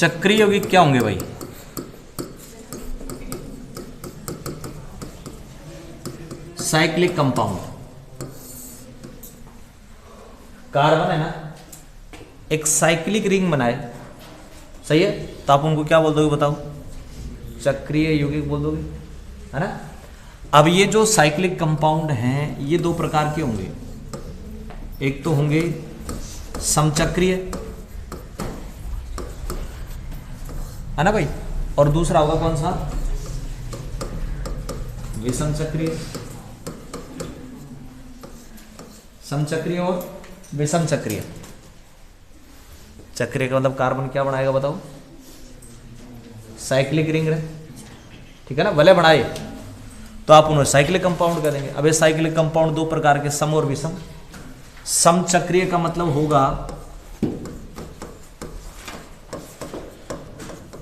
चक्रीय यौगिक क्या होंगे भाई? Cyclic compound. कार्बन है ना, एक साइक्लिक रिंग बनाए, सही है, तो आप उनको क्या बोल दोगे बताओ? चक्रीय यौगिक बोल दोगे, है ना। अब ये जो साइक्लिक कंपाउंड हैं ये दो प्रकार के होंगे, एक तो होंगे समचक्रीय, है ना भाई, और दूसरा होगा कौन सा? विषम चक्रीय। समचक्रीय और विषम चक्रीय। चक्रीय का मतलब कार्बन क्या बनाएगा बताओ? साइक्लिक रिंग है, ठीक है ना, वलय बनाए तो आप उन्हें साइक्लिक कंपाउंड करेंगे। अब ये साइक्लिक कंपाउंड दो प्रकार के, सम और विषम। समचक्रीय का मतलब होगा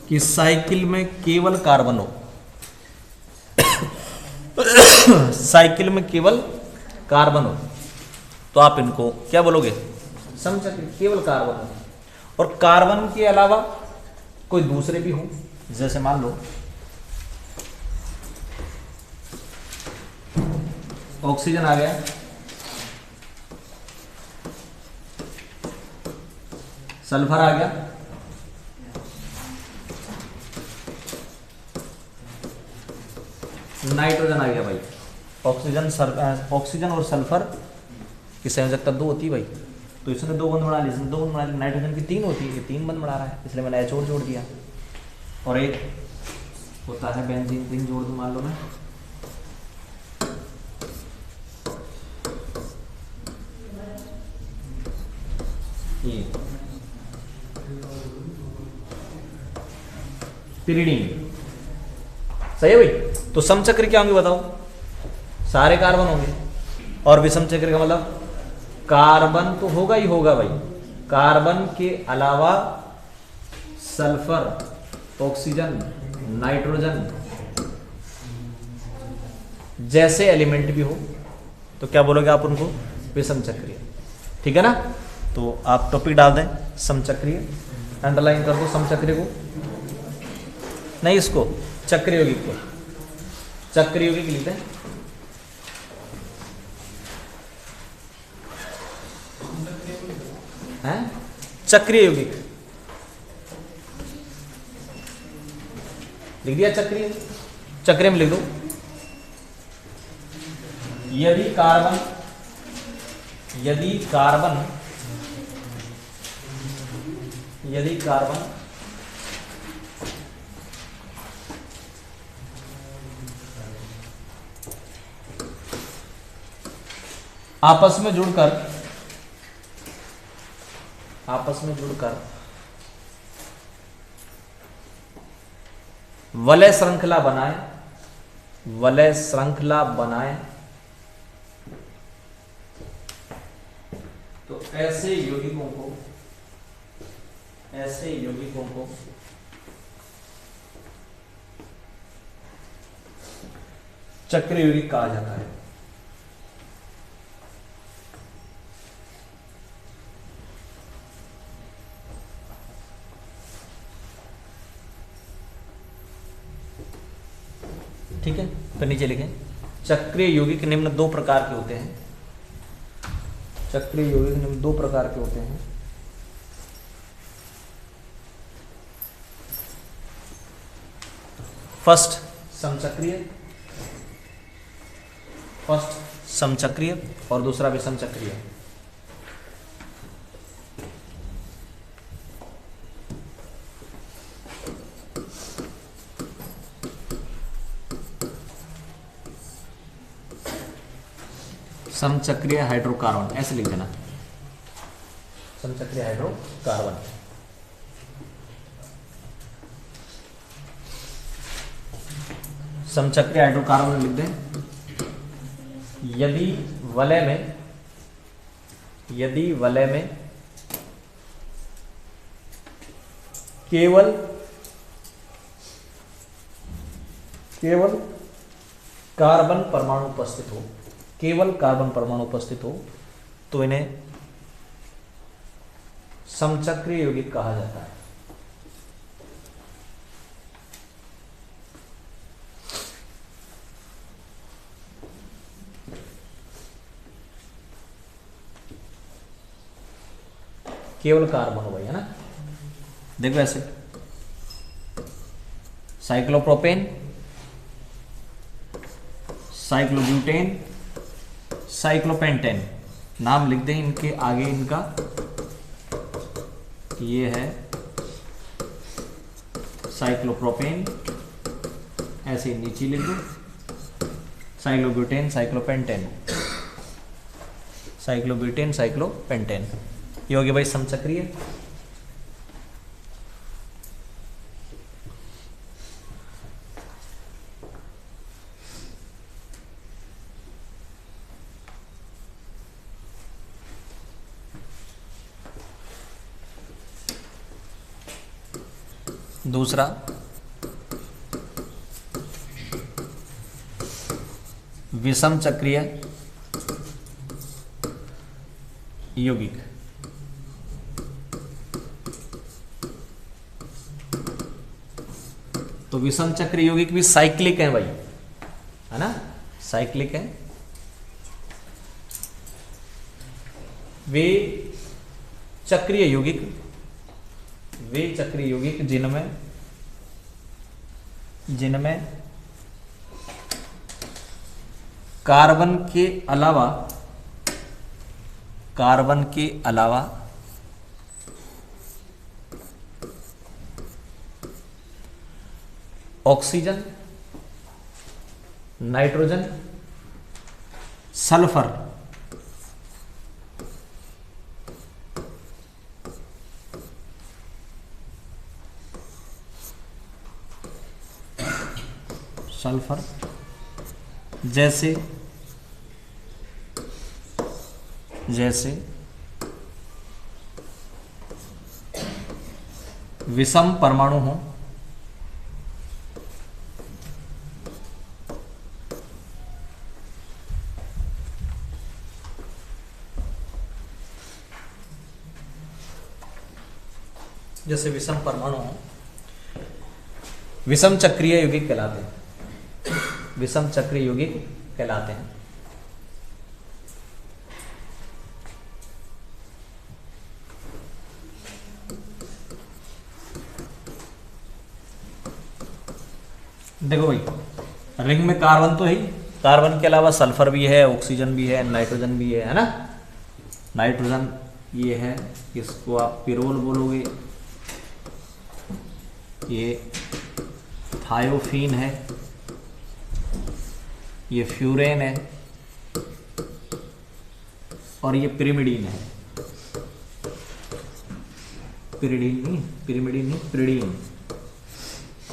कि साइकिल में केवल कार्बन हो, साइकिल में केवल कार्बन हो, तो आप इनको क्या बोलोगे? समचक्रीय, केवल कार्बन हो। और कार्बन के अलावा कोई दूसरे भी हो, जैसे मान लो ऑक्सीजन आ गया, सल्फर आ गया, नाइट्रोजन आ गया भाई। ऑक्सीजन और सल्फर की संयोजकता 2 होती है भाई, तो इसने 2 बंद बना ली, इसने 2 बंद बना ली। नाइट्रोजन की 3 होती है, ये 3 बंद बना रहा है, इसलिए मैंने H जोड़ दिया। और एक होता है बेंजीन रिंग, जोड़ दूं मान लो मैं, ये पिरिडीन, सही है भाई। तो समचक्र क्या होंगे बताओ? सारे कार्बन होंगे। और विषम चक्र का मतलब कार्बन तो होगा ही होगा भाई, कार्बन के अलावा सल्फर, ऑक्सीजन, नाइट्रोजन जैसे एलिमेंट भी हो, तो क्या बोलोगे आप उनको? विषम चक्रीय, ठीक है ना। तो आप टॉपिक डाल दें समचक्रीय, अंडरलाइन कर दो समचक्रीय को, नहीं इसको चक्रीय यौगिक को, चक्रीय यौगिक लिखते हैं। चक्रीय यौगिक लिख दिया, चक्रीय, चक्रीय में लिख दो। यदि कार्बन आपस में जुड़कर वलय श्रृंखला बनाए, तो ऐसे यौगिकों को चक्रीय यौगिक कहा जाता है। ठीक है, तो नीचे लिखें चक्रीय यौगिक निम्न 2 प्रकार के होते हैं। चक्रीय यौगिक निम्न 2 प्रकार के होते हैं। फर्स्ट समचक्रीय और दूसरा विषम चक्रीय। समचक्रीय हाइड्रोकार्बन, ऐसे लिख देना, समचक्रीय हाइड्रोकार्बन। समचक्रीय हाइड्रोकार्बन लिख दें। यदि वलय में केवल कार्बन परमाणु उपस्थित हो, तो इन्हें समचक्रीय यौगिक कहा जाता है। केवल कार्बन हो भाई, है ना। देखो ऐसे साइक्लोप्रोपेन, साइक्लोब्यूटेन, साइक्लोपेंटेन, नाम लिख दें इनके आगे इनका, ये है साइक्लोप्रोपेन, ऐसे नीचे लिख दो साइक्लोब्यूटेन, साइक्लोपेंटेन, साइक्लोब्यूटेन, साइक्लोपेंटेन, ये हो गया भाई समचक्रीय। दूसरा विषम चक्रीय यौगिक। तो विषम चक्रीय यौगिक भी साइक्लिक है भाई, है ना, साइक्लिक है। वे चक्रीय यौगिक, वे चक्रीय यौगिक जिनमें कार्बन के अलावा ऑक्सीजन, नाइट्रोजन, सल्फर, जैसे विषम परमाणु हो, जैसे विषम परमाणु हो, विषम चक्रीय यौगिक कहलाते हैं, विषम चक्रीय यौगिक कहलाते हैं। देखो भाई, रिंग में कार्बन तो है ही, कार्बन के अलावा सल्फर भी है, ऑक्सीजन भी है, नाइट्रोजन भी है ना। नाइट्रोजन ये है, इसको आप पिरोल बोलोगे, ये थायोफीन है, ये फ्यूरेन है, और ये पिरिमिडीन है। पिरिडीन,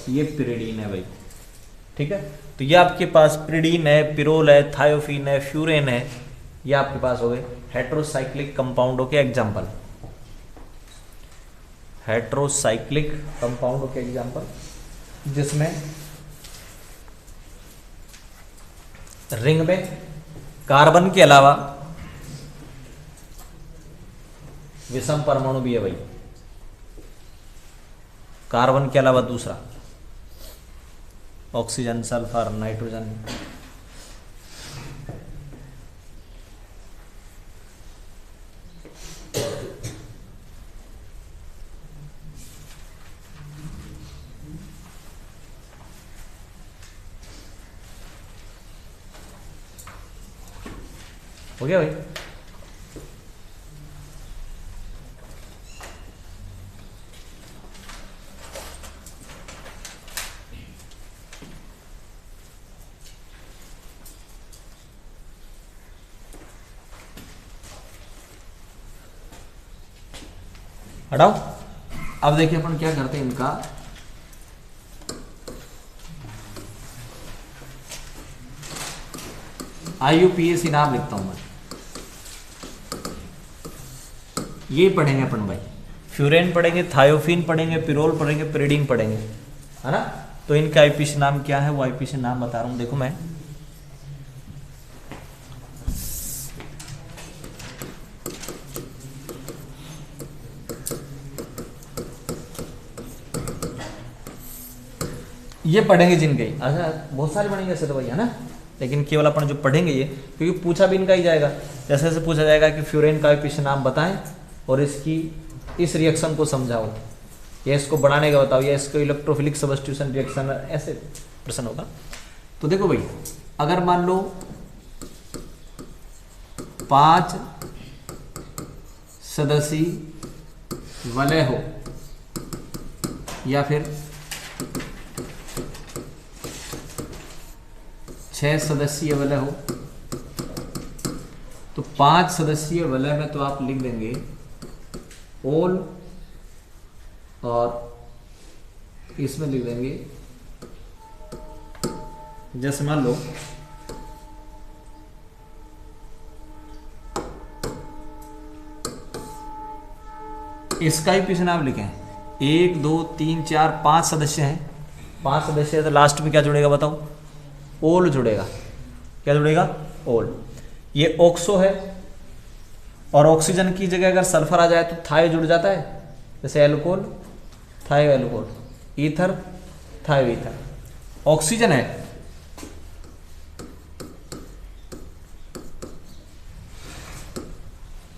ये पिरिडीन है भाई, ठीक है। तो ये आपके पास पिरिडीन है, पिरोल है, थायोफीन है, फ्यूरेन है, ये आपके पास हो गए हेट्रोसाइक्लिक कंपाउंडों के एग्जाम्पल, हेट्रोसाइक्लिक कंपाउंडों के एग्जाम्पल, जिसमें रिंग में कार्बन के अलावा विषम परमाणु भी है भाई, कार्बन के अलावा दूसरा ऑक्सीजन, सल्फर, नाइट्रोजन। हो गया भाई। हटाओ। अब देखिए अपन क्या करते हैं, इनका IUPAC नाम लिखता हूं मैं, ये पढ़ेंगे अपन भाई, फ्यूरेन पढ़ेंगे, थायोफीन पढ़ेंगे, पिरोल पढ़ेंगे, पिरिडीन पढ़ेंगे, है ना। तो इनका IUPAC नाम क्या है, वो IUPAC नाम बता रहा हूं। देखो मैं ये पढ़ेंगे जिनके, अच्छा बहुत सारे पढ़ेंगे ऐसे तो भाई, है ना, लेकिन केवल अपन जो पढ़ेंगे ये, क्योंकि पूछा भी इनका ही जाएगा। जैसे जैसे पूछा जाएगा कि फ्यूरेन का IUPAC नाम बताएं और इसकी इस रिएक्शन को समझाओ, या इसको बढ़ाने का बताओ, या इसको इलेक्ट्रोफिलिक सब्स्टिट्यूशन रिएक्शन, ऐसे प्रश्न होगा। तो देखो भाई, अगर मान लो 5 सदस्यीय वलय हो या फिर 6 सदस्यीय वलय हो, तो 5 सदस्यीय वलय में तो आप लिख देंगे ओल, और इसमें लिख देंगे, जैसे मान लो इसका ही पीछे नाम लिखें, 1 2 3 4 5 सदस्य हैं, 5 सदस्य है, तो लास्ट में क्या जुड़ेगा बताओ? ओल जुड़ेगा। क्या जुड़ेगा? ओल। ये ऑक्सो है, और ऑक्सीजन की जगह अगर सल्फर आ जाए तो थायो जुड़ जाता है, जैसे एल्कोहल, थायो एल्कोहल, ईथर, थायो ईथर। ऑक्सीजन है,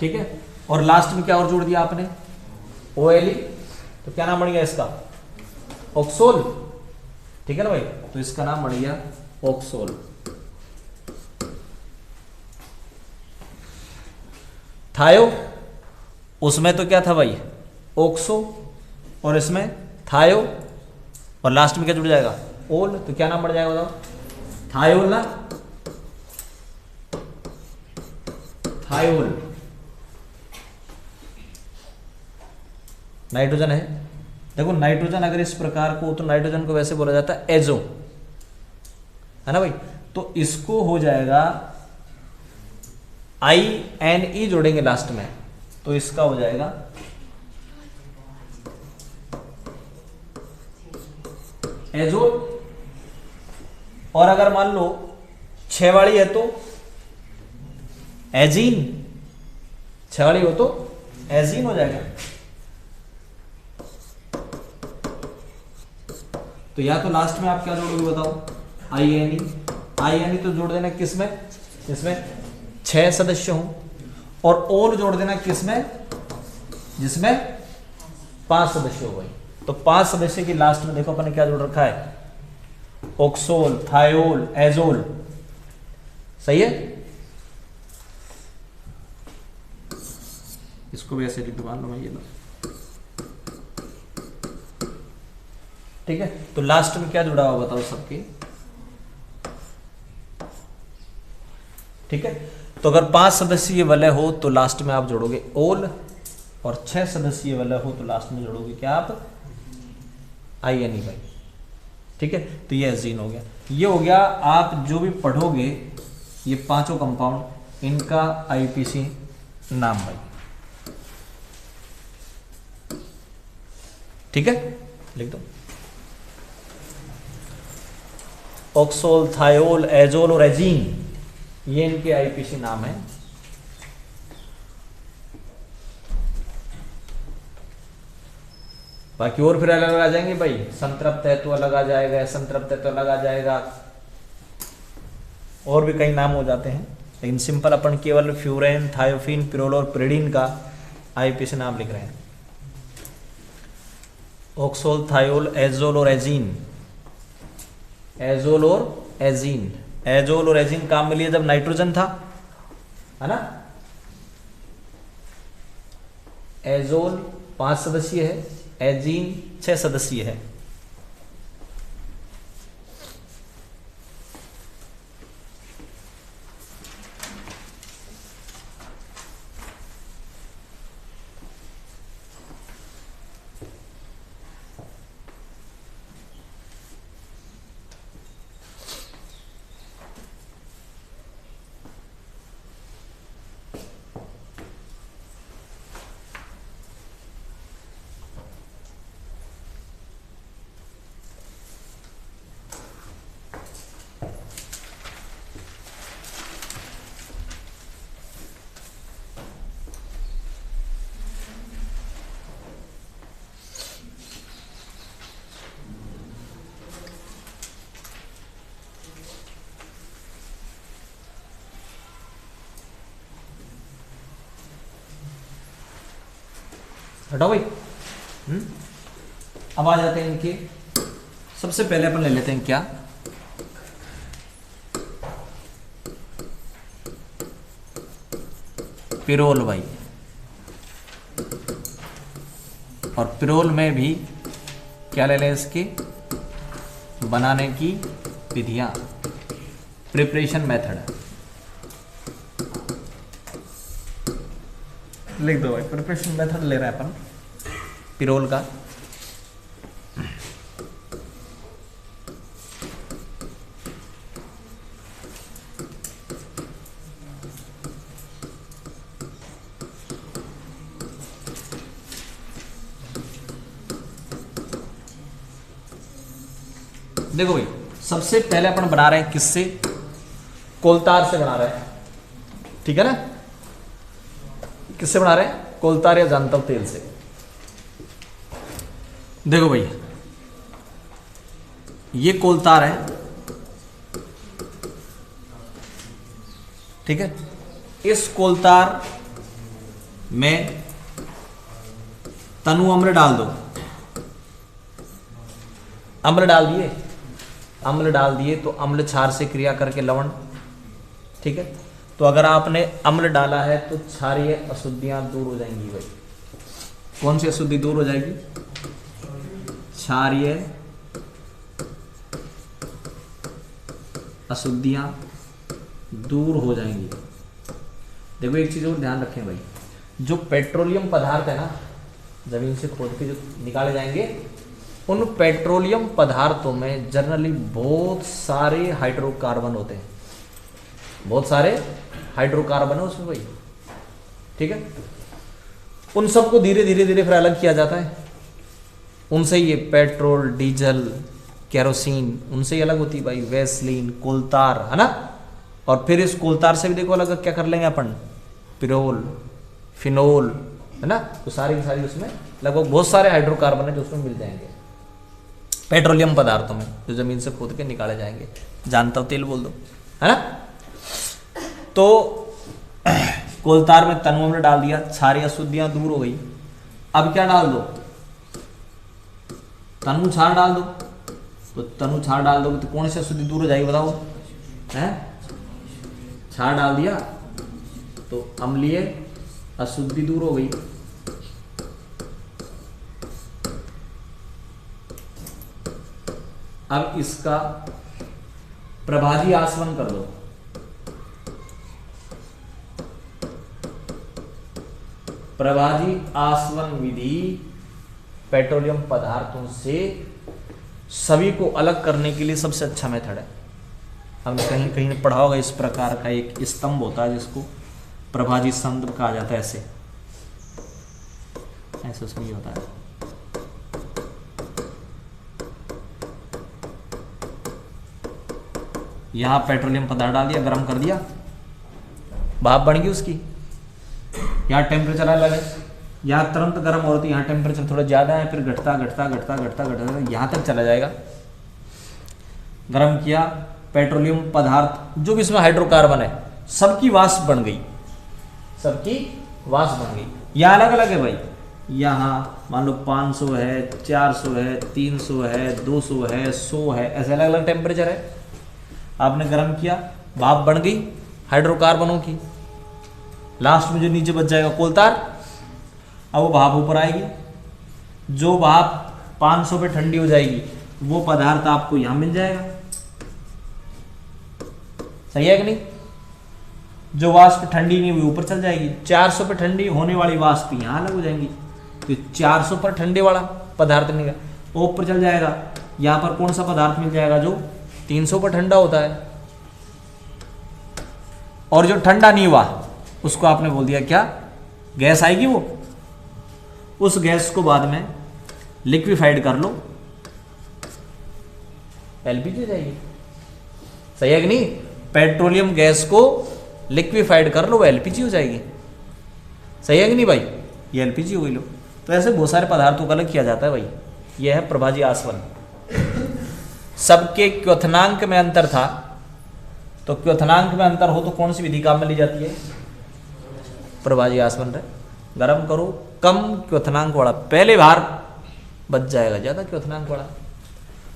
ठीक है, और लास्ट में क्या और जोड़ दिया आपने? OLE, तो क्या नाम बन गया इसका? ऑक्सोल। ठीक है ना भाई, तो इसका नाम बन गया ऑक्सोल। थायो, उसमें तो क्या था भाई? ऑक्सो, और इसमें थायो, और लास्ट में क्या जुड़ जाएगा? ओल, तो क्या नाम बढ़ जाएगा बताओ? थायोल ना, थायोल। नाइट्रोजन है, देखो नाइट्रोजन अगर इस प्रकार को, तो नाइट्रोजन को वैसे बोला जाता है एजो, है ना भाई, तो इसको हो जाएगा INE जोड़ेंगे लास्ट में, तो इसका हो जाएगा एजोल। और अगर मान लो 6 वाली है तो एजीन, 6 वाली हो तो एजीन हो जाएगा। तो या तो लास्ट में आप क्या जोड़ोगे बताओ? INE तो जोड़ देना किसमें? इसमें 6 सदस्य हों, और ओल जोड़ देना किसमें? जिसमें 5 सदस्य हो गए। तो 5 सदस्य की लास्ट में देखो अपने क्या जोड़ रखा है? ऑक्सोल, थायोल, एजोल। सही है, इसको भी ऐसे लिख दो, मान लो मैं ये लो, ठीक है। तो लास्ट में क्या जुड़ा हुआ बताओ सबके? ठीक है, तो अगर 5 सदस्यीय वलय हो तो लास्ट में आप जोड़ोगे ओल, और 6 सदस्यीय वलय हो तो लास्ट में जोड़ोगे क्या आप? INE भाई। ठीक है, तो ये एजीन हो गया। ये हो गया आप जो भी पढ़ोगे ये पांचों कंपाउंड, इनका IUPAC नाम भाई। ठीक है, लिख दो ऑक्सोल, थायोल, एजोल और एजीन, ये इनके IUPAC नाम है। बाकी और फिर अलग अलग आ जाएंगे भाई, संतृप्त है तो अलग आ जाएगा, असंतृप्त है तो अलग आ जाएगा, और भी कई नाम हो जाते हैं, लेकिन सिंपल अपन केवल फ्यूरेन, थायोफिन, पिरोल और पिरिडीन का IUPAC नाम लिख रहे हैं। ऑक्सोल, थायोल, एजोल और एजीन, एजोल और एजीन। एजोल और एजीन काम में लिया जब नाइट्रोजन था, है ना। एजोल 5 सदस्यीय है, एजीन 6 सदस्यीय है। हटाओ भाई। अब आ जाते हैं इनके, सबसे पहले अपन ले लेते हैं क्या, पिरोल भाई। और पिरोल में भी क्या ले लें, इसके बनाने की विधियां, प्रिपरेशन मेथड लिख दो भाई। प्रिपरेशन मेथड ले रहे हैं अपन पिरोल का। देखो भाई, सबसे पहले अपन बना रहे हैं किससे, कोलतार से बना रहे हैं, ठीक है ना। किससे बना रहे हैं, कोलतार या जानतव तेल से। देखो भाई, ये कोलतार है, ठीक है। इस कोलतार में तनु अम्ल डाल दो। अम्ल डाल दिए, अम्ल डाल दिए तो अम्ल क्षार से क्रिया करके लवण, ठीक है। तो अगर आपने अम्ल डाला है तो क्षारीय अशुद्धियां दूर हो जाएंगी भाई। कौन सी अशुद्धि दूर हो जाएगी, क्षारीय अशुद्धियां दूर हो जाएंगी। देखो एक चीज और ध्यान रखें भाई, जो पेट्रोलियम पदार्थ है ना, जमीन से खोद के जो निकाले जाएंगे, उन पेट्रोलियम पदार्थों में जनरली बहुत सारे हाइड्रोकार्बन होते हैं, बहुत सारे हाइड्रोकार्बन है उसमें भाई, ठीक है। उन सबको धीरे धीरे धीरे फिर अलग किया जाता है। उनसे ये पेट्रोल, डीजल, केरोसिन, उनसे ही अलग होती है भाई, वैसलीन, कोलतार, है ना। और फिर इस कोलतार से भी देखो अलग क्या कर लेंगे अपन, पिरोल, फिनोल, है ना। तो सारी की सारी उसमें लगभग बहुत सारे हाइड्रोकार्बन है जो उसमें मिल जाएंगे पेट्रोलियम पदार्थों में, जो जमीन से खोद के निकाले जाएंगे। जानता हो तेल बोल दो, है ना। तो कोलतार में तनु अम्ल डाल दिया, सारी अशुद्धियां दूर हो गई। अब क्या डाल दो, तनु क्षार डाल दो। तो तनु क्षार डाल दोगे तो कौन सी अशुद्धि दूर हो जाएगी बताओ, है। क्षार डाल दिया तो अम्लीय अशुद्धि दूर हो गई। अब इसका प्रभाजी आसवन कर दो। प्रभाजी आसवन विधि पेट्रोलियम पदार्थों से सभी को अलग करने के लिए सबसे अच्छा मेथड है। हमने कहीं कहीं पढ़ा होगा, इस प्रकार का एक स्तंभ होता है जिसको प्रभाजी स्तंभ कहा जाता है। ऐसे ऐसे उसमें ये होता है, यहां पेट्रोलियम पदार्थ डाल दिया, गर्म कर दिया, भाप बन गई उसकी। यहाँ टेम्परेचर अलग है, यहाँ तुरंत गर्म हो रही है, यहाँ टेम्परेचर थोड़ा ज़्यादा है, फिर घटता घटता घटता घटता घटता यहाँ तक चला जाएगा। गर्म किया, पेट्रोलियम पदार्थ जो भी इसमें हाइड्रोकार्बन है सबकी वाष्प बन गई, सबकी वाष्प बन गई। यहाँ अलग अलग है भाई, यहाँ मान लो 500 है, 400 है, 300 है, 200 है, 100 है, ऐसे अलग अलग टेम्परेचर है। आपने गर्म किया, भाप बन गई हाइड्रोकार्बनों की। लास्ट में जो नीचे बच जाएगा कोलतार, अब वो भाप ऊपर आएगी। जो भाप 500 पे ठंडी हो जाएगी वो पदार्थ आपको यहां मिल जाएगा। सही है कि नहीं। जो वाष्प ठंडी नहीं हुई ऊपर चल जाएगी। 400 पे ठंडी होने वाली वाष्प यहां अलग हो जाएंगी, तो 400 पर ठंडे वाला पदार्थ नहीं वो ऊपर चल जाएगा। यहां पर कौन सा पदार्थ मिल जाएगा जो 300 पर ठंडा होता है, और जो ठंडा नहीं हुआ उसको आपने बोल दिया क्या, गैस आएगी। वो उस गैस को बाद में लिक्विफाइड कर लो, एलपीजी हो जाएगी। सही है कि नहीं। पेट्रोलियम गैस को लिक्विफाइड कर लो, वो एलपीजी हो जाएगी। सही है कि नहीं भाई, ये एलपीजी हो गई लो। तो ऐसे बहुत सारे पदार्थों का अलग किया जाता है भाई। यह है प्रभाजी आसवन। सबके क्वथनांक में अंतर था, तो क्वथनांक में अंतर हो तो कौन सी विधि काम में ली जाती है, प्रभाजी आसवन है। गर्म करो, कम क्वथनांक वाला, पहले भार बच जाएगा, ज्यादा क्वथनांक वाला।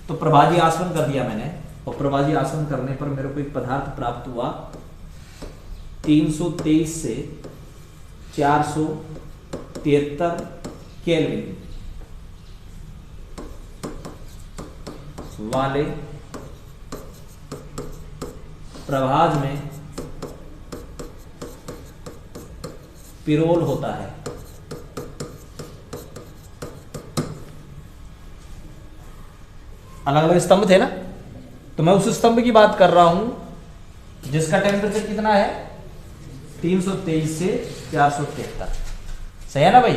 तो प्रभाजी आसवन कर दिया मैंने, और प्रभाजी आसवन करने पर मेरे को एक पदार्थ प्राप्त हुआ 323 से 473 केल्विन वाले प्रभाज में पिरोल होता है। अलग अलग स्तंभ थे ना, तो मैं उस स्तंभ की बात कर रहा हूं जिसका टेम्परेचर कितना है 323 से 473। सही है ना भाई,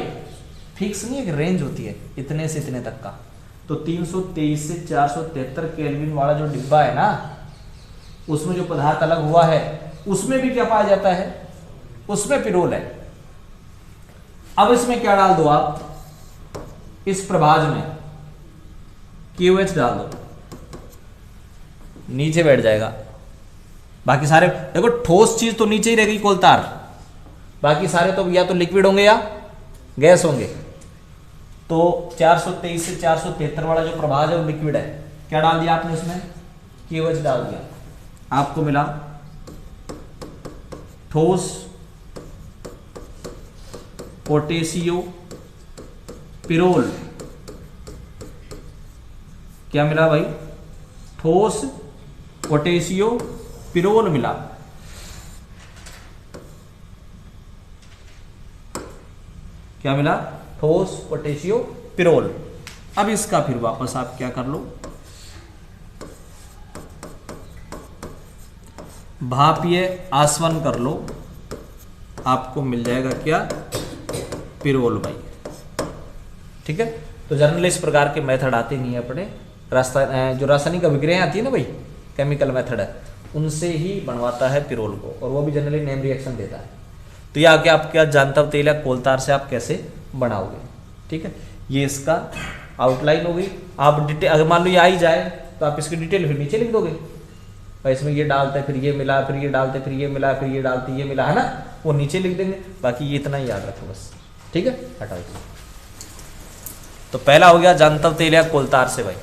फिक्स नहीं है कि रेंज होती है इतने से इतने तक का। तो 323 से 473 केल्विन वाला जो डिब्बा है ना, उसमें जो पदार्थ अलग हुआ है उसमें भी क्या पाया जाता है, उसमें पिरोल है। अब इसमें क्या डाल दो आप, इस प्रभाज में KOH डाल दो, नीचे बैठ जाएगा। बाकी सारे देखो, ठोस चीज तो नीचे ही रहेगी कोलतार, बाकी सारे तो या तो लिक्विड होंगे या गैस होंगे। तो 423 से 473 वाला जो प्रभाज है वो लिक्विड है। क्या डाल दिया आपने उसमें, KOH डाल दिया, आपको मिला ठोस पोटेशियो पिरोल। क्या मिला भाई, ठोस पोटेशियो पिरोल मिला। क्या मिला, ठोस पोटेशियो पिरोल। अब इसका फिर वापस आप क्या कर लो, भापीय आसवन कर लो, आपको मिल जाएगा क्या, पिरोल भाई। ठीक है, तो जनरल इस प्रकार के मेथड आते नहीं है अपने जो रासायनिक अभिक्रियाएं आती है ना भाई, केमिकल मेथड है, उनसे ही बनवाता है पिरोल को, और वो भी जनरली नेम रिएक्शन देता है। तो ये आगे आप क्या जानता तेल या कोलतार से आप कैसे बनाओगे। ठीक है, ये इसका आउटलाइन हो गई। आप डिटेल, अगर मान लो ये आ ही जाए तो आप इसकी डिटेल फिर नीचे लिख दोगे, भाई इसमें ये डालते फिर ये मिला, फिर ये डालते फिर ये मिला, फिर ये डालते ये मिला, है ना, वो नीचे लिख देंगे। बाकी ये इतना ही याद रखो बस। ठीक है, हटाओ। तो पहला हो गया जानता तेल या कोलतार से भाई।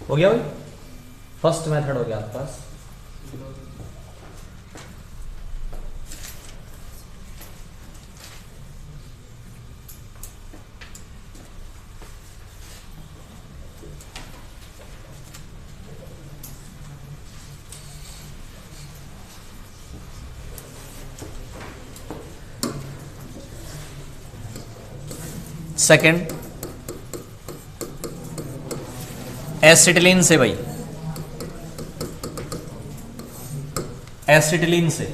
हो गया भाई, फर्स्ट मेथड हो गया आपके पास। सेकंड एसिटिलीन से भाई, एसिटिलीन से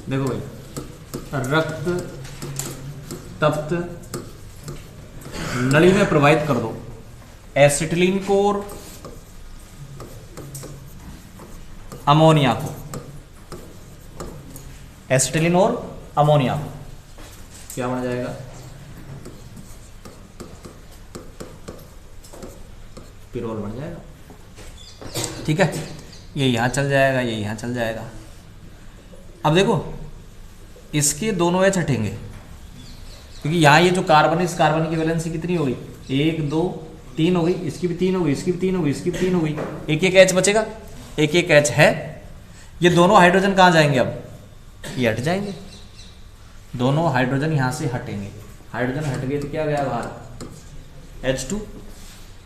देखो भाई, रक्त तप्त नली में प्रवाहित कर दो एसिटिलीन को और अमोनिया को, एसिटिलीन और अमोनिया को, क्या बन जाएगा? पिरोल बन जाएगा। ठीक है, ये यहां चल जाएगा, ये यहां चल जाएगा। अब देखो इसके दोनों एच हटेंगे, क्योंकि यहाँ ये जो कार्बन है, इस कार्बन की वैलेंसी कितनी हो गई? 1 2 3 हो गई, इसकी भी 3 हो गई, इसकी भी 3 हो गई, इसकी भी 3 हो गई, एक एक एच बचेगा, एक एक एच है। ये दोनों हाइड्रोजन कहाँ जाएंगे? अब ये हट जाएंगे, दोनों हाइड्रोजन यहाँ से हटेंगे। हाइड्रोजन हट गए तो क्या गया बाहर? H2।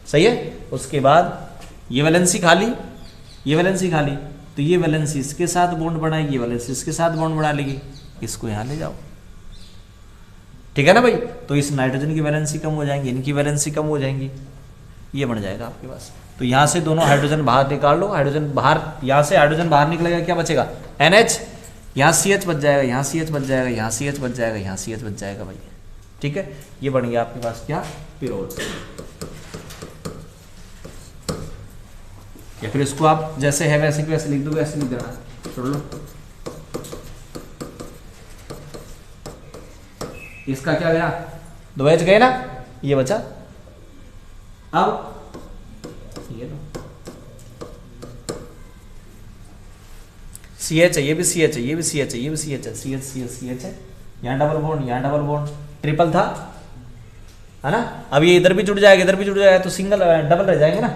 सही है। उसके बाद ये वैलेंसी खाली, ये वैलेंसी खाली, तो ये वैलेंसी इसके साथ बॉन्ड बनाएगी, ये वैलेंसी इसके साथ बॉन्ड बना लेगी, इसको यहाँ ले जाओ। ठीक है ना भाई? तो इस नाइट्रोजन की वैलेंसी कम हो जाएंगी, इनकी वैलेंसी कम हो जाएंगी, ये बन जाएगा आपके पास। तो यहाँ से दोनों हाइड्रोजन बाहर निकाल लो, हाइड्रोजन बाहर, यहाँ से हाइड्रोजन बाहर निकलेगा, क्या बचेगा? NH, यहाँ CH बच जाएगा, यहाँ CH बच जाएगा, यहाँ CH बच जाएगा, यहाँ CH बच जाएगा भाई। ठीक है, ये बन गया आपके पास क्या? पिरोल। या फिर इसको आप जैसे है वैसे की वैसे लिख दो, वैसे लिख देना, छोड़ लो। इसका क्या गया? 2 H गए ना, ये बचा। अब ये लो, CH है, ये भी CH है, ये भी CH है, ये भी CH है, CH CH CH है, यहाँ डबल बॉन्ड, यहाँ डबल बॉन्ड, ट्रिपल था, है ना? अब ये इधर भी जुड़ जाएगा, इधर भी जुड़ जाएगा, तो सिंगल डबल रह जाएंगे ना।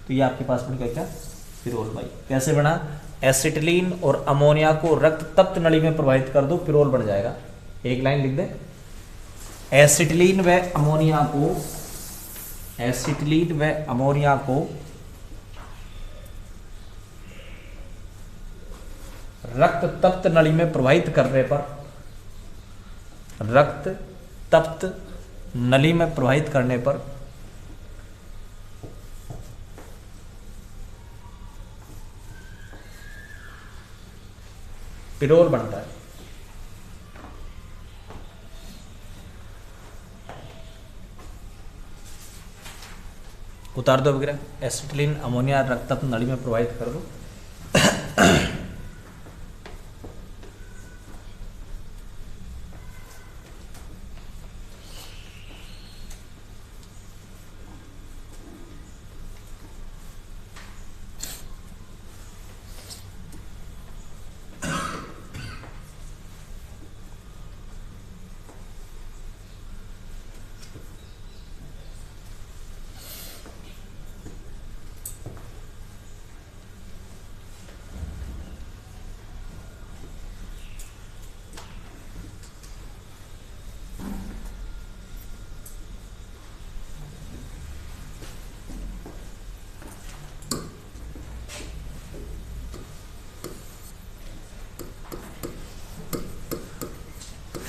तो ये आपके पास बन गया क्या? पिरोल भाई। कैसे बना? एसिटिलीन और अमोनिया को रक्त तप्त नली में प्रवाहित कर दो, पिरोल बन जाएगा। एक लाइन लिख दे, एसिटिलीन व अमोनिया को, एसिटिलीन व अमोनिया को रक्त तप्त नली में प्रवाहित करने पर, रक्त तप्त नली में प्रवाहित करने पर पिरोल बनता है। उतार दो वगैरह, एसिटिलीन अमोनिया रक्त तप्त नली में प्रवाहित कर दो।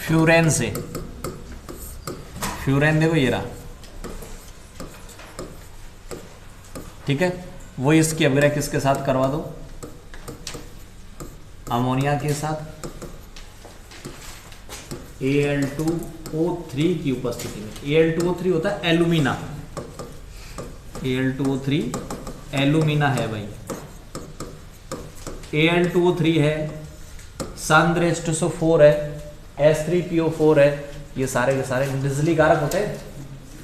फ्यूरेन से, फ्यूरेन देखो ये रहा, ठीक है, वो इसकी अभिक्रिया किसके साथ करवा दो? अमोनिया के साथ Al2O3 की उपस्थिति में। Al2O3 होता है एल्यूमिना, Al2O3 एल्यूमिना है भाई। Al2O3 है, सांद्र H2SO4 है, S3PO4 है, ये सारे के सारे निर्जलीय कारक होते हैं।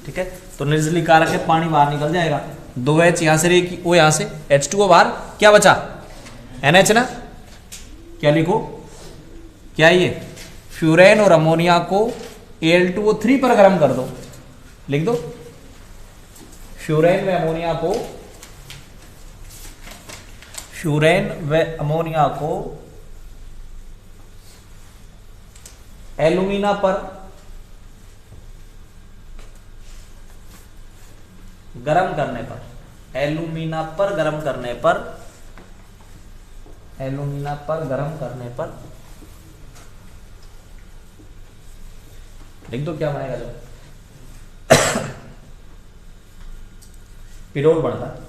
ठीक है, तो निर्जलीय कारक है, पानी बाहर निकल जाएगा। 2H यहां से रहेगी, O यहां से, H2O बाहर, क्या बचा? NH ना। क्या लिखो? क्या ये फ्यूरेन और अमोनिया को Al2O3 पर गर्म कर दो, लिख दो। फ्यूरेन व अमोनिया को, फ्यूरेन व अमोनिया को एल्यूमिना पर गरम करने पर, एल्यूमिना पर गरम करने पर, एल्यूमिना पर गरम करने पर लिख दो क्या बनेगा जो पिरोल बनता है।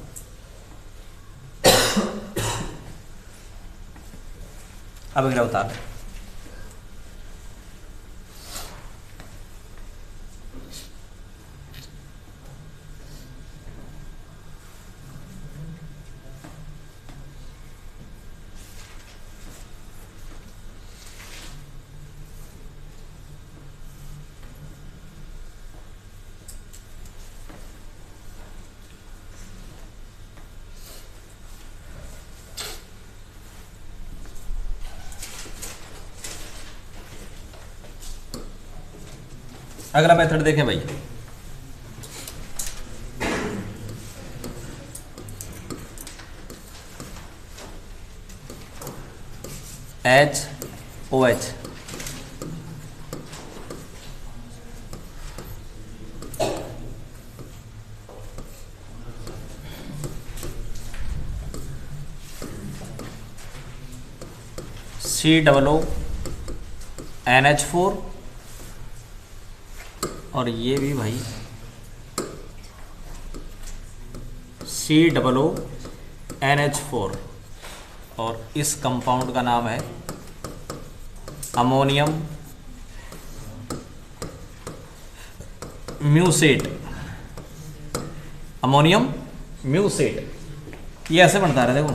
अब अगला उतार दे। अगला मेथड देखें भाई, HOH COONH4 और ये भी भाई COONH4 और इस कंपाउंड का नाम है अमोनियम म्यूसेट। अमोनियम म्यूसेट ये ऐसे बनता है, देखो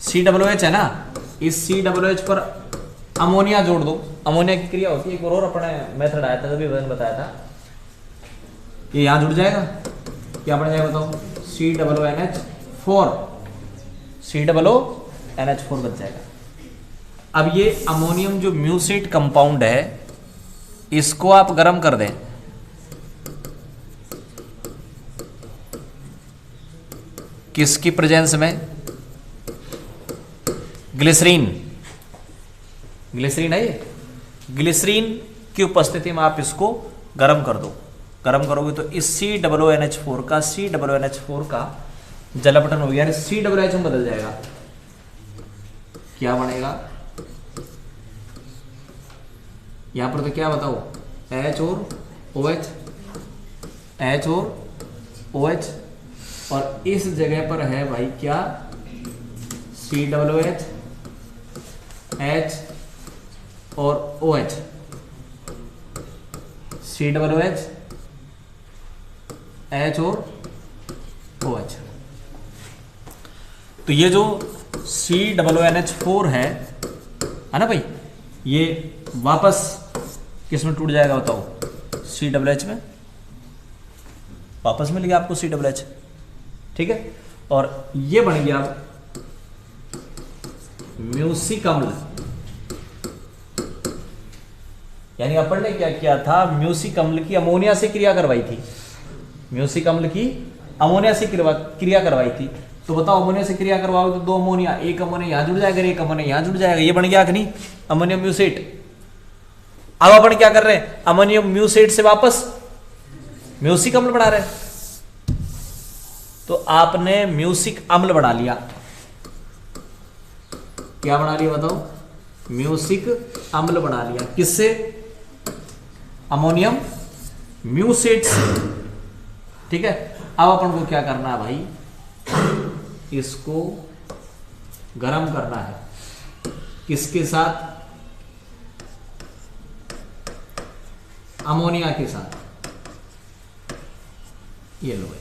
COOH है ना, इस COOH पर अमोनिया जोड़ दो, अमोनिया की क्रिया होती है। एक और अपने मेथड आया था तभी मैंने बताया था, ये यहां जुड़ जाएगा, क्या बन जाएगा बताओ, COONH4 बच जाएगा। अब ये अमोनियम जो म्यूसेट कंपाउंड है इसको आप गर्म कर दें, किसकी प्रेजेंस में, ग्लिसरीन, ग्लिसरीन है ये, ग्लिसरीन की उपस्थिति में आप इसको गर्म कर दो। गर्म करोगे तो इस COOH4 का जल अपटन हो गया, COOH में बदल जाएगा, क्या बनेगा यहां पर, तो क्या बताओ, H और OH, H और OH, और इस जगह पर है भाई क्या, COOH, H और OH, COOH, H और OH। तो ये जो COONH4 है ना भाई, ये वापस किस में टूट जाएगा बताओ, COOH में, वापस मिल गया आपको COOH, ठीक है। और ये बन गया म्यूसिक अम्ल, यानी अपन ने क्या किया था, म्यूसिक अम्ल की अमोनिया से क्रिया करवाई थी, म्यूसिक अम्ल की अमोनिया से क्रिया करवाई थी। तो बताओ अमोनिया से क्रिया करवाओ तो दो अमोनिया, एक अमोनिया यहां जुड़ जाएगा, एक अमोनिया यहां जुड़ जाएगा, ये बन गया कि नहीं, अमोनियम म्यूसेट। अब अपन क्या कर रहे हैं, अमोनियम म्यूसेट से वापस म्यूसिक अम्ल बना रहे हैं। तो आपने म्यूसिक अम्ल बना लिया, क्या बना लिया बताओ, म्यूसिक अम्ल बना लिया, किससे, अमोनियम म्यूसेट से, ठीक है। अब अपन को क्या करना है भाई, इसको गरम करना है, किसके साथ, अमोनिया के साथ। ये लो भाई,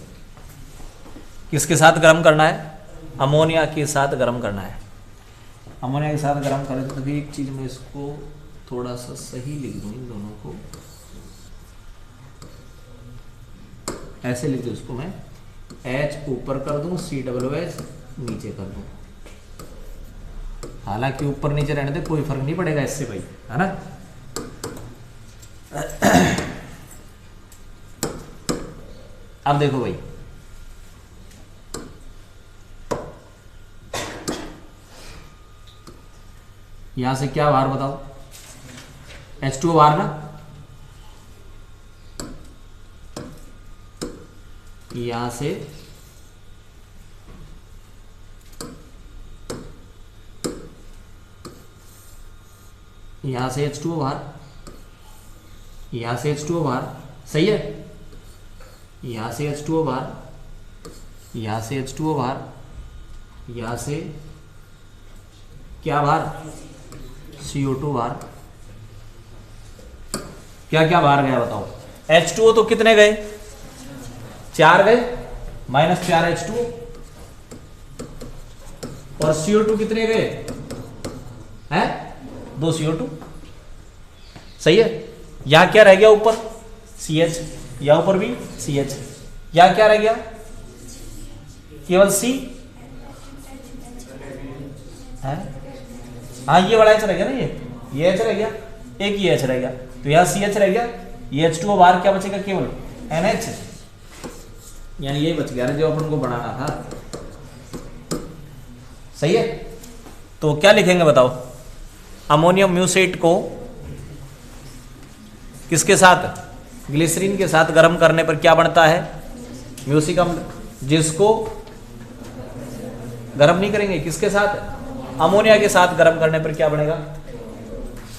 किसके साथ गरम करना है, अमोनिया के साथ गरम करना है। अमोनिया के साथ गरम करें तो एक चीज में इसको थोड़ा सा सही लिख दूं, इन दोनों को ऐसे लिख दूं, इसको मैं H ऊपर कर दूं, COOH नीचे कर दूं। हालांकि ऊपर नीचे रहने दे, कोई फर्क नहीं पड़ेगा इससे भाई, है ना। अब देखो भाई, यहां से क्या बाहर बताओ, H2O बाहर ना, यहां से H2O बाहर, यहां से H2O बाहर, सही है, यहां से H2O बाहर, यहां से H2O बाहर, यहां से क्या बाहर, CO2 बाहर। क्या क्या बाहर गया बताओ? H2O तो कितने गए? 4 गए, -4 H2O, और CO2 कितने गए हैं? 2 CO2, सही है। यहां क्या रह गया ऊपर? CH, या ऊपर भी CH, यहां क्या रह गया? केवल C है। हाँ ये वाला H रह गया ना, ये H रह गया, एक ही H रह गया, तो यहाँ CH रह गया, ये H2O बाहर क्या बचेगा? केवल NH, यानी यही बच गया ना जो अपन को बनाना था, सही है। तो क्या लिखेंगे बताओ? अमोनियम म्यूसेट को किसके साथ? ग्लिसरीन के साथ गर्म करने पर क्या बनता है? म्यूसिक अम्ल, जिसको गर्म नहीं करेंगे किसके साथ? अमोनिया के साथ गर्म करने पर क्या बनेगा?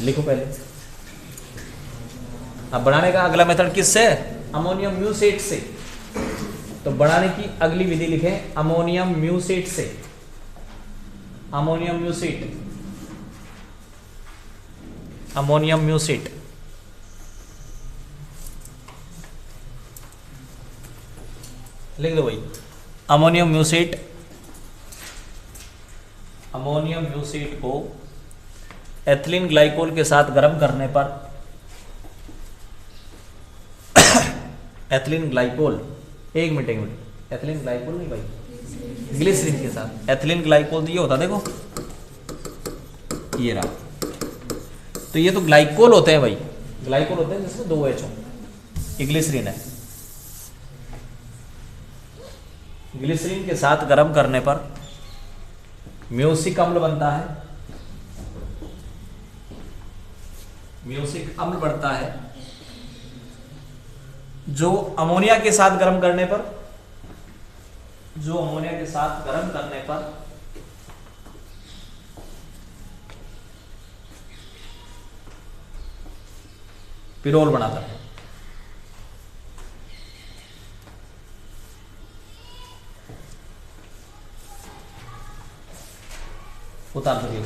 लिखो पहले। अब बनाने का अगला मेथड किससे? अमोनियम म्यूसेट से। तो बनाने की अगली विधि लिखें अमोनियम म्यूसेट से। अमोनियम म्यूसेट, अमोनियम म्यूसेट, लिख दो भाई। अमोनियम म्यूसेट, अमोनियम म्यूसेट को एथिलीन ग्लाइकोल के साथ गर्म करने पर, एथिलीन ग्लाइकोल, एक मिनट, एथिलीन ग्लाइकोल नहीं भाई, ग्लिसरीन के साथ। एथिलीन ग्लाइकोल तो ये होता, देखो ये रहा, तो ये तो ग्लाइकोल होते हैं भाई, ग्लाइकोल होते हैं जिसमें 2 H हो, ये ग्लिसरीन है। ग्लिसरीन के साथ गर्म करने पर म्यूसिक अम्ल बनता है, म्यूसिक अम्ल बढ़ता है, जो अमोनिया के साथ गर्म करने पर, जो अमोनिया के साथ गर्म करने पर पिरोल बनाता है। उतार दीजिए।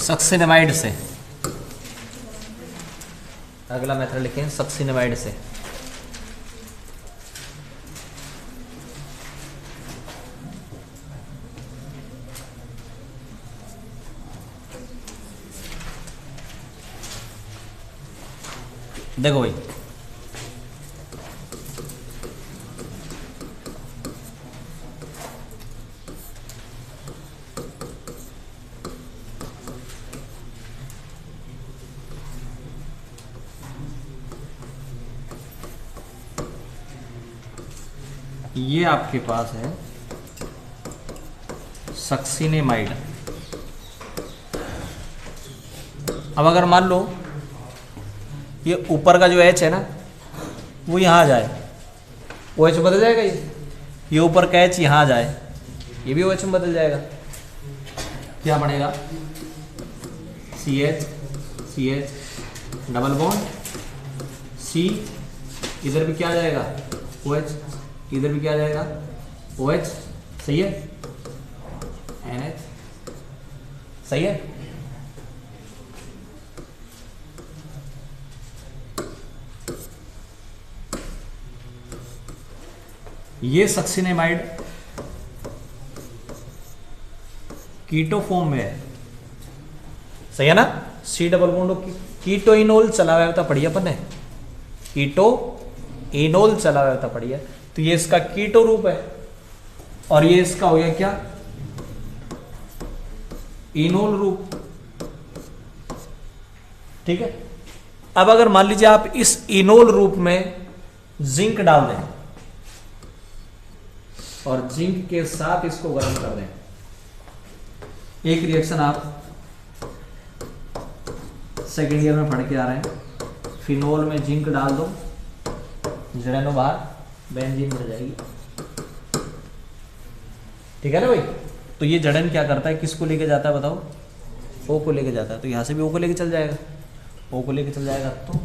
सक्सिनेमाइड से। अगला मेथड लिखें सक्सिनेमाइड से। देखो भाई, ये आपके पास है सक्सिनेमाइड। अब अगर मान लो ये ऊपर का जो H है ना वो यहाँ आ जाए, वो H बदल जाएगा। ये ऊपर का H यहाँ आ जाए, ये भी OH में बदल जाएगा। क्या बनेगा? CH CH double bond C, इधर भी क्या आ जाएगा? OH, इधर भी क्या आ जाएगा? OH। सही है? NH। सही है? ये सक्सिनेमाइड कीटो फॉर्म में है। सही है ना? C डबल बॉन्ड कीटोइनोल चला हुआ था, पढ़िए अपन ने, कीटोइनोल चला हुआ था, पढ़िए। तो ये इसका कीटो रूप है और ये इसका हो गया क्या? इनोल रूप। ठीक है। अब अगर मान लीजिए आप इस इनोल रूप में जिंक डाल दें और जिंक के साथ इसको गर्म कर दें, एक रिएक्शन आप सेकेंड ईयर में पढ़ के आ रहे हैं। फिनोल में जिंक डाल दो, जड़ेनो बाहर, बेंजीन बढ़ जाएगी। ठीक है ना भाई? तो ये जड़न क्या करता है, किसको लेके जाता है बताओ? O को लेके जाता है। तो यहां से भी O को लेके चल जाएगा, O को लेके चल जाएगा तो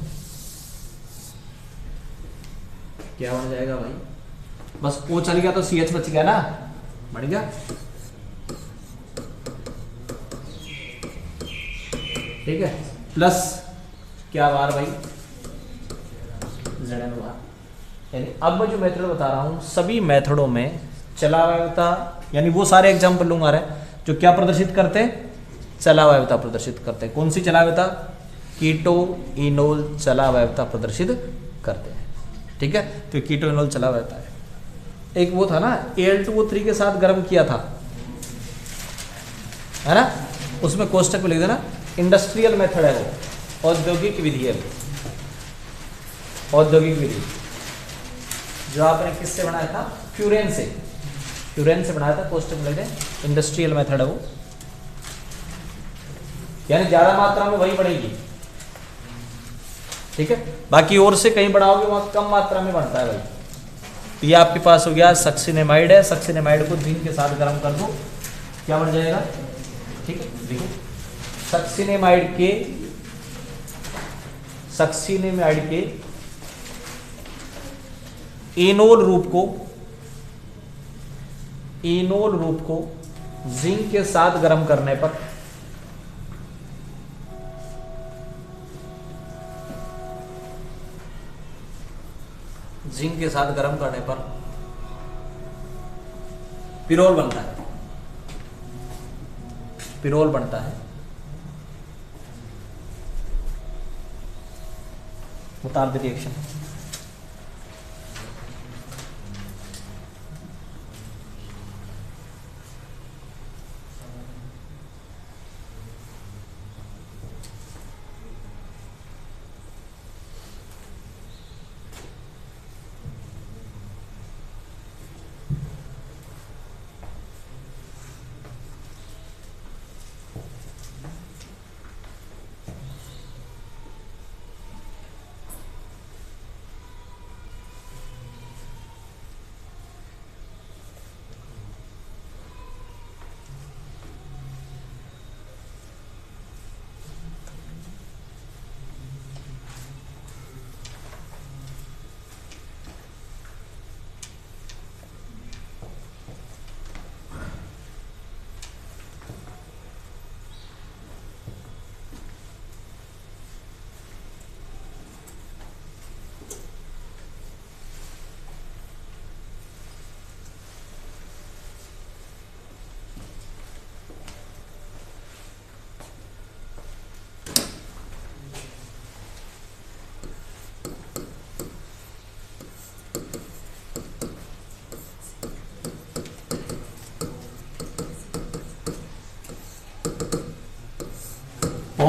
क्या बन जाएगा भाई? बस O चल गया तो CH बच गया ना, बढ़ गया। ठीक है, प्लस क्या बार भाई? Zn बार। यानी अब मैं जो मेथड बता रहा हूं सभी मेथडों में चलावायता, यानी वो सारे एग्जाम्पल लूंगा रहे जो क्या प्रदर्शित करते हैं? चलावायता प्रदर्शित करते हैं। कौन सी चलावायता? कीटो इनोल चलावायता प्रदर्शित करते हैं। ठीक है, तो कीटो इनोल चलावायता है। एक वो था ना Al2O3 के साथ गर्म किया था, है ना? उसमें कोष्टक में लिख देना इंडस्ट्रियल मेथड है, वो औद्योगिक विधि है। औद्योगिक विधि जो आपने किससे बनाया था? फ्यूरेन से। फ्यूरेन से बनाया था, कोष्टक में लिख दें इंडस्ट्रियल मेथड है वो, यानी ज्यादा मात्रा में वही बनेगी। ठीक है, बाकी और से कहीं बढ़ाओगे वहां कम मात्रा में बनता है भाई। तो ये आपके पास हो गया सक्सिनेमाइड है। सक्सिनेमाइड को जिंक के साथ गर्म कर दो, क्या बन जाएगा? ठीक है, देखो सक्सिनेमाइड के इनोल रूप को जिंक के साथ गर्म करने पर पिरोल बनता है। पिरोल बनता है। उतार दे रिएक्शन।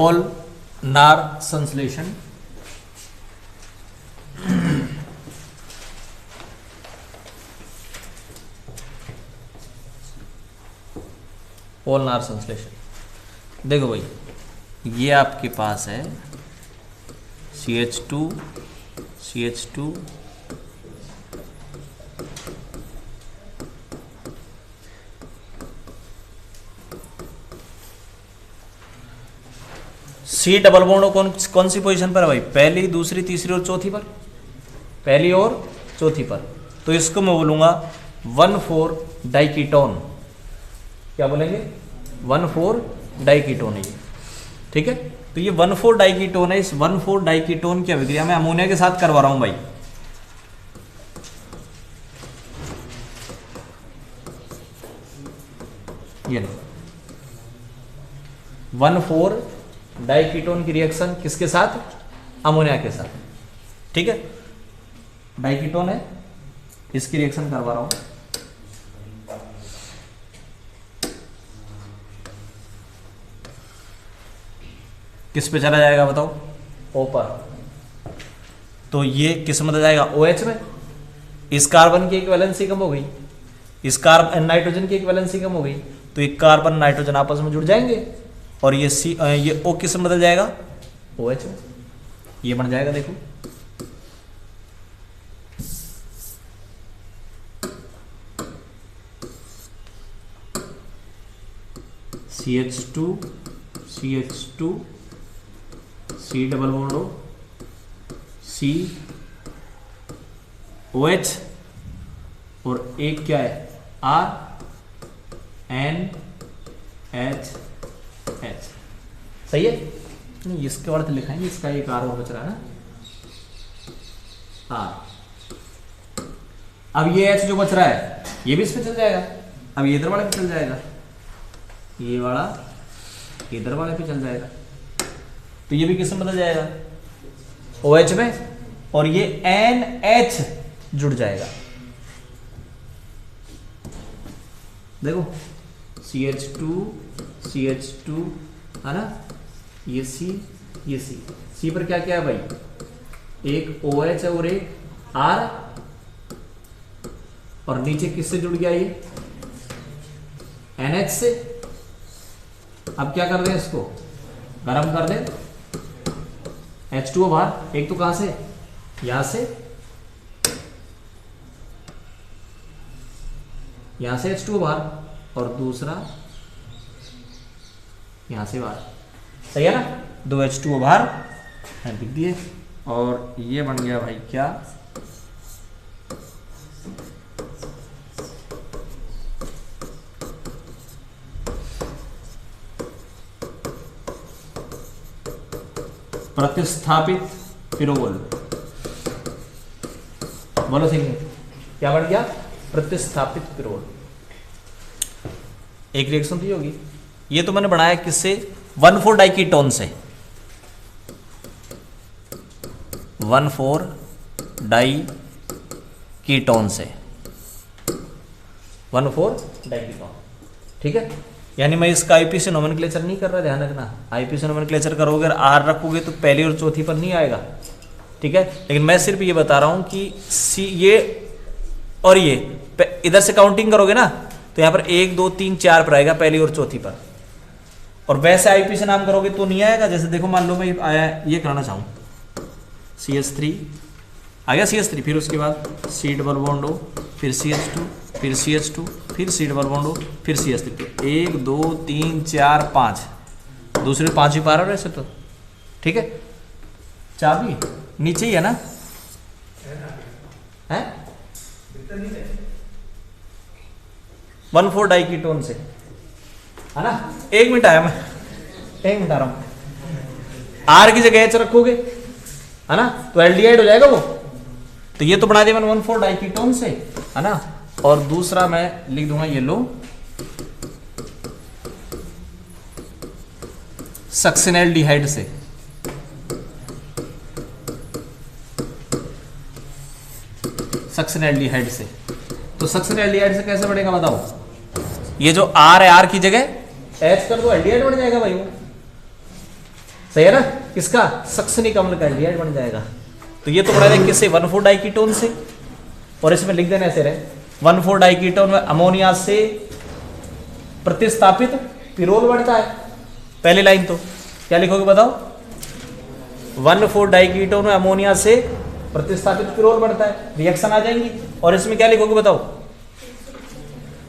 पोल नार संश्लेषण। पोल नार संश्लेषण देखो भाई, ये आपके पास है CH2 CH2 C double bond कौन सी पोजीशन पर है भाई? पहली, दूसरी, तीसरी और चौथी पर। पहली और चौथी पर। तो इसको मैं बोलूंगा 1,4 डाइकीटोन। क्या बोलेंगे? 1,4 डाइकीटोन है ये, ठीक है। तो ये 1,4 डाइकीटोन है। इस 1,4 डाइकीटोन की अभिक्रिया मैं अमोनिया के साथ करवा रहा हूं भाई। ये 1,4 डाइकीटोन की रिएक्शन किसके साथ? अमोनिया के साथ, ठीक है। डाइकीटोन है, इसकी रिएक्शन करवा रहा हूं। किस पे चला जाएगा बताओ? O पर। तो ये किस में जाएगा? OH में। इस कार्बन की इक्विवेलेंसी कम हो गई, इस कार्बन नाइट्रोजन की इक्विवेलेंसी कम हो गई, तो एक कार्बन नाइट्रोजन आपस में जुड़ जाएंगे और ये O किस में बदल जाएगा? OH में। ये बन जाएगा देखो, CH2 CH2 C double bond O C OH और एक क्या है? R N H H। सही है? नहीं, इसके अर्थ लिखाएंगे, इसका एक R और बच रहा है ना, R। अब ये H जो बच रहा है ये भी इस पे चल जाएगा। अब ये इधर वाले पे चल जाएगा, ये वाला इधर वाले पे चल जाएगा, तो ये भी किस में बदल जाएगा? OH में, और ये NH जुड़ जाएगा। देखो CH2 CH2 है ना, ये C ये C पर क्या क्या है भाई? एक OH है और एक R, और नीचे किससे जुड़ गया? ये NH से। अब क्या कर दें? इसको गरम कर दें, H2O बाहर। एक तो कहां से? यहां से, यहां से H2O बाहर, और दूसरा यहां से बाहर। सही है ना? 2 H2O बाहर लिख दिए, और ये बन गया भाई क्या? प्रतिस्थापित पिरोल। बोलो सिंह, क्या बढ़ गया? प्रतिस्थापित पिरोल। एक रिएक्शन तो होगी। ये तो मैंने बनाया किससे? 1,4 डाइकीटोन से। 1,4 डाइकीटोन से, 1,4 डाइकीटोन, ठीक है। यानी मैं इसका आईपीसी नोमेनक्लेचर नहीं कर रहा, ध्यान रखना। आईपीसी नोमेनक्लेचर करोगे और आर रखोगे तो पहली और चौथी पर नहीं आएगा, ठीक है। लेकिन मैं सिर्फ ये बता रहा हूं कि सी ये और ये इधर से काउंटिंग करोगे ना, तो यहां पर 1 2 3 4 पर आएगा, पहली और चौथी पर। और वैसे आईपीसी नाम करोगे तो नहीं आएगा। जैसे देखो, मान लो मैं आया ये करना चाहूँ, CH3 आ गया, CH3, फिर उसके बाद C डबल बॉन्ड O, फिर CH2, फिर CH2, फिर C डबल बॉन्ड O, फिर CH3। तो 1 2 3 4 5, दूसरे 5 ही पा रहा वैसे तो, ठीक है। चाबी नीचे ही है ना, है 1,4 डाइकीटोन से, है ना। 1 मिनट आया मैं, 1 मिनट आ रहा हूं। आर की जगह H रखोगे, है ना, तो एल्डिहाइड हो जाएगा वो। तो ये तो बना दिया मैंने 1,4 डाइकीटोन से, है ना। और दूसरा मैं लिख दूंगा, ये लो, सक्सिनेल्डिहाइड से। सक्सिनेल्डिहाइड से, तो सक्सिनेल्डिहाइड से कैसे बढ़ेगा बताओ? ये जो R है, R की जगह H कर दो, एल्डिहाइड बढ़ जाएगा भाई वो। सही है ना, किसका, सक्सनिक अम्ल का एल्डिहाइड बन जाएगा। तो ये तो बना रहे किससे, 1,4 डाइकीटोन से, और इसमें लिख देना ऐसे रहे 1,4 डाइकीटोन में अमोनिया से प्रतिस्थापित पिरोल बनता है। पहली लाइन तो क्या लिखोगे बताओ, 1,4 डाइकीटोन में अमोनिया से प्रतिस्थापित पिरोल बनता है, रिएक्शन आ जाएंगी। और इसमें क्या लिखोगे बताओ,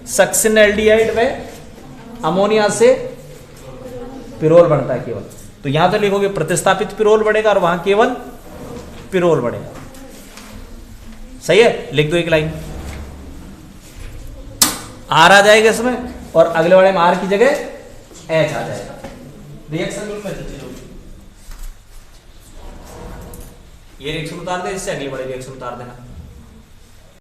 सक्सिन एल्डिहाइड में अमोनिया से पिरोल बनता है केवल। तो यहां तो लिखोगे प्रतिस्थापित पिरोल बढ़ेगा और वहां केवल पिरोल बढ़ेगा। सही है, लिख दो एक लाइन, आर आ जाएगा इसमें और अगले वाले में आर की जगह एच आ जाएगा। रिएक्शन ग्रुप में चीज होगी, ये रिएक्शन उतार दे, इससे अगले वाले रिएक्शन उतार देना।